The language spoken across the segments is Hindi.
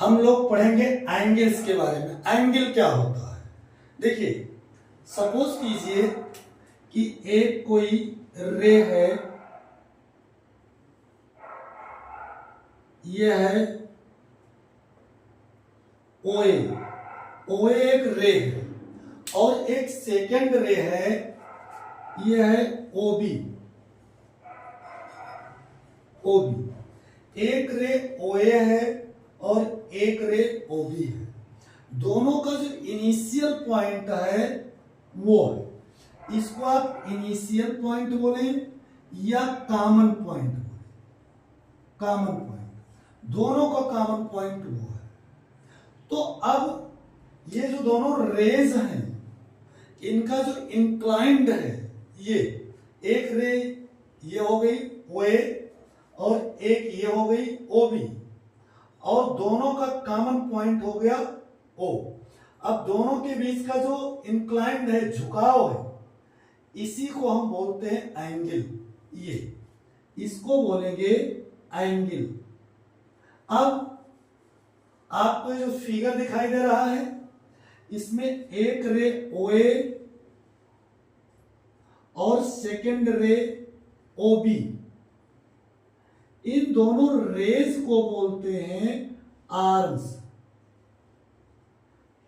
हम लोग पढ़ेंगे एंगल्स के बारे में। एंगल क्या होता है? देखिए, सपोज कीजिए कि एक कोई रे है, यह है ओए। ओए एक रे है और एक सेकेंड रे है, यह है ओबी। ओबी एक रे ओए है और एक रे ओबी है। दोनों का जो इनिशियल पॉइंट है वो है, इसको आप इनिशियल पॉइंट बोले या कॉमन पॉइंट बोले। कॉमन पॉइंट, दोनों का कॉमन पॉइंट वो है। तो अब ये जो दोनों रेज हैं, इनका जो इंक्लाइंड है, ये एक रे ये हो गई ओए और एक ये हो गई ओबी, और दोनों का कॉमन पॉइंट हो गया ओ। अब दोनों के बीच का जो इंक्लाइंड है, झुकाव है, इसी को हम बोलते हैं एंगल। ये इसको बोलेंगे एंगल। अब आपको जो फिगर दिखाई दे रहा है, इसमें एक रे ओए और सेकेंड रे ओबी, इन दोनों रेज को बोलते हैं आर्म्स।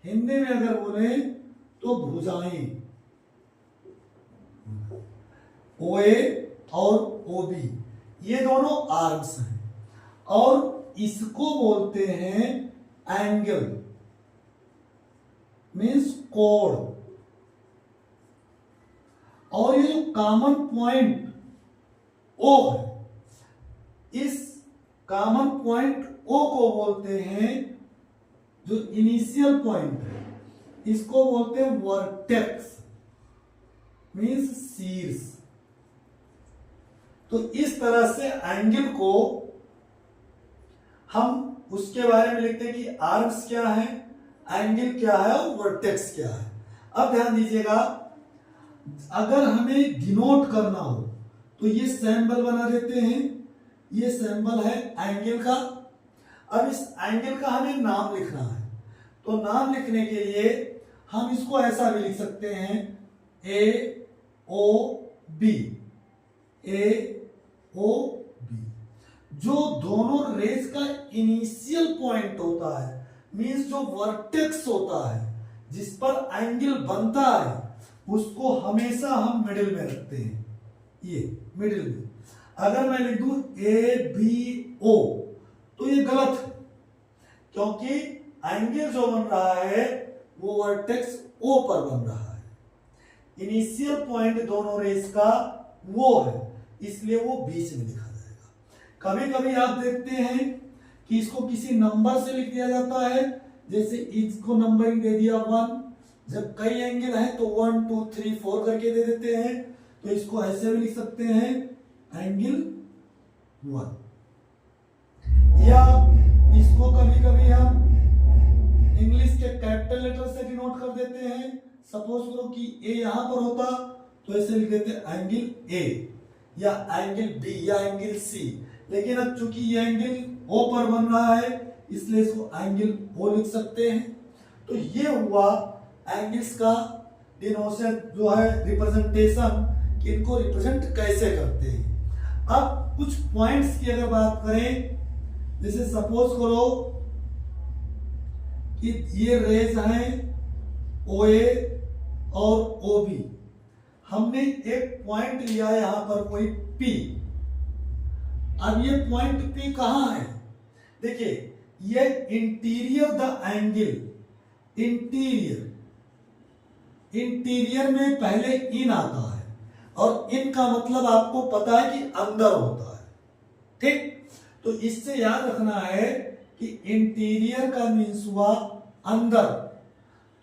हिंदी में अगर बोले तो भुजाएं। ओए और ओबी ये दोनों आर्म्स हैं और इसको बोलते हैं एंगल, मीन्स कोण। और ये जो कॉमन पॉइंट ओ है, इस कॉमन पॉइंट ओ को बोलते हैं, जो इनिशियल पॉइंट है, इसको बोलते हैं वर्टेक्स, मीन्स शीर्ष। तो इस तरह से एंगल को हम उसके बारे में लिखते हैं कि आर्म्स क्या है, एंगल क्या है और वर्टेक्स क्या है। अब ध्यान दीजिएगा, अगर हमें डिनोट करना हो तो ये सिंबल बना देते हैं। ये सिंबल है एंगल का। अब इस एंगल का हमें नाम लिखना है, तो नाम लिखने के लिए हम इसको ऐसा भी लिख सकते हैं, ए ओ बी। ए ओ बी जो दोनों रेज का इनिशियल पॉइंट होता है, मींस जो वर्टेक्स होता है, जिस पर एंगल बनता है, उसको हमेशा हम मिडिल में रखते हैं। ये मिडिल में। अगर मैं लिख दूं ए बी ओ तो ये गलत है, क्योंकि एंगल जो बन रहा है वो वर्टेक्स ओ पर बन रहा है। इनिशियल पॉइंट दोनों रेस का वो है, इसलिए वो बीच में लिखा जाएगा। कभी कभी आप देखते हैं कि इसको किसी नंबर से लिख दिया जाता है, जैसे इसको नंबरिंग दे दिया 1। जब कई एंगल है तो 1 2 3 4 करके दे देते हैं, तो इसको ऐसे भी लिख सकते हैं एंगल 1। या इसको कभी कभी हम इंग्लिश के कैपिटल लेटर से डिनोट कर देते हैं। सपोज करो कि ए यहां पर होता तो ऐसे लिख देते एंगल ए या एंगल बी या एंगल सी। लेकिन अब चूंकि ये एंगल ओ पर बन रहा है, इसलिए इसको एंगल ओ लिख सकते हैं। तो ये हुआ एंगल्स का डिनोशन, जो है रिप्रेजेंटेशन, कि इनको रिप्रेजेंट कैसे करते हैं। अब कुछ पॉइंट्स की अगर बात करें, जैसे सपोज करो कि ये रेज हैं ओए और ओबी। हमने एक पॉइंट लिया यहां पर कोई पी। अब ये पॉइंट पी कहां है? देखिए, ये इंटीरियर द एंगल। इंटीरियर में पहले इन आता है, और इन का मतलब आपको पता है कि अंदर होता है। ठीक, तो इससे याद रखना है कि इंटीरियर का मीन्स हुआ अंदर।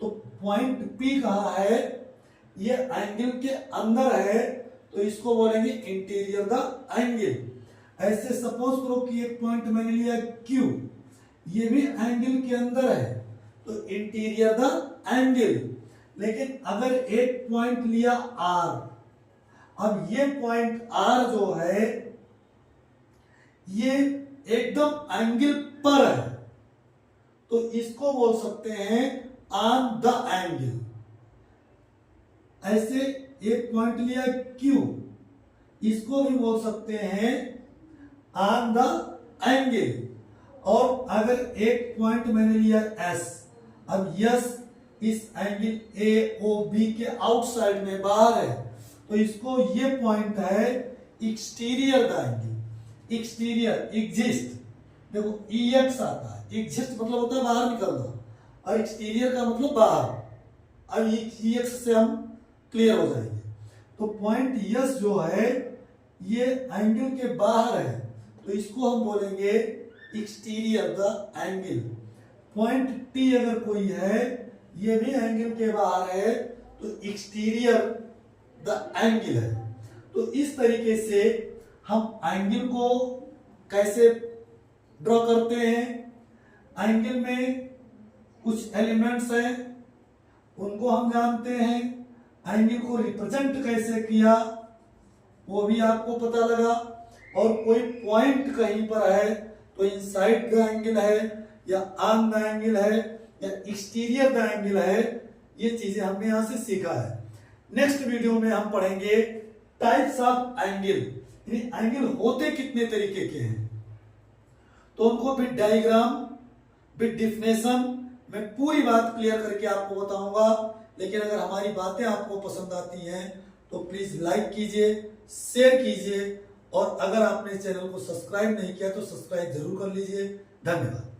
तो पॉइंट पी कहां है? ये एंगल के अंदर है, तो इसको बोलेंगे इंटीरियर द एंगल। ऐसे सपोज करो कि एक पॉइंट मैंने लिया क्यू, ये भी एंगल के अंदर है, तो इंटीरियर द एंगल। लेकिन अगर एक पॉइंट लिया आर, अब ये पॉइंट आर जो है ये एकदम एंगल पर है, तो इसको बोल सकते हैं ऑन द एंगल। ऐसे एक पॉइंट लिया Q, इसको भी बोल सकते हैं ऑन द एंगल। और अगर एक पॉइंट मैंने लिया S, अब यस इस एंगल AOB के आउटसाइड में बाहर है, तो इसको ये पॉइंट है exterior the angle. Exterior exist, देखो EX आता है, एग्जिस्ट मतलब होता है बाहर निकलना, और एक्सटीरियर का मतलब बाहर। अब EX से हम क्लियर हो जाएंगे। तो पॉइंट यस जो है ये एंगल के बाहर है, तो इसको हम बोलेंगे exterior the angle. Point T अगर कोई है, ये भी एंगल के बाहर है, तो एक्सटीरियर द एंगल है। तो इस तरीके से हम एंगल को कैसे ड्रॉ करते हैं। एंगल में कुछ एलिमेंट्स हैं, उनको हम जानते हैं। एंगल को रिप्रेजेंट कैसे किया वो भी आपको पता लगा। और कोई पॉइंट कहीं पर है तो इनसाइड द एंगल है या ऑन द एंगल है या एक्सटीरियर द एंगल है, ये चीजें हमने यहां से सीखा है। नेक्स्ट वीडियो में हम पढ़ेंगे टाइप्स ऑफ एंगल, यानी एंगल होते कितने तरीके के हैं, तो उनको विद डायग्राम विद डिफिनेशन मैं पूरी बात क्लियर करके आपको बताऊंगा। लेकिन अगर हमारी बातें आपको पसंद आती हैं तो प्लीज लाइक कीजिए, शेयर कीजिए, और अगर आपने चैनल को सब्सक्राइब नहीं किया तो सब्सक्राइब जरूर कर लीजिए। धन्यवाद।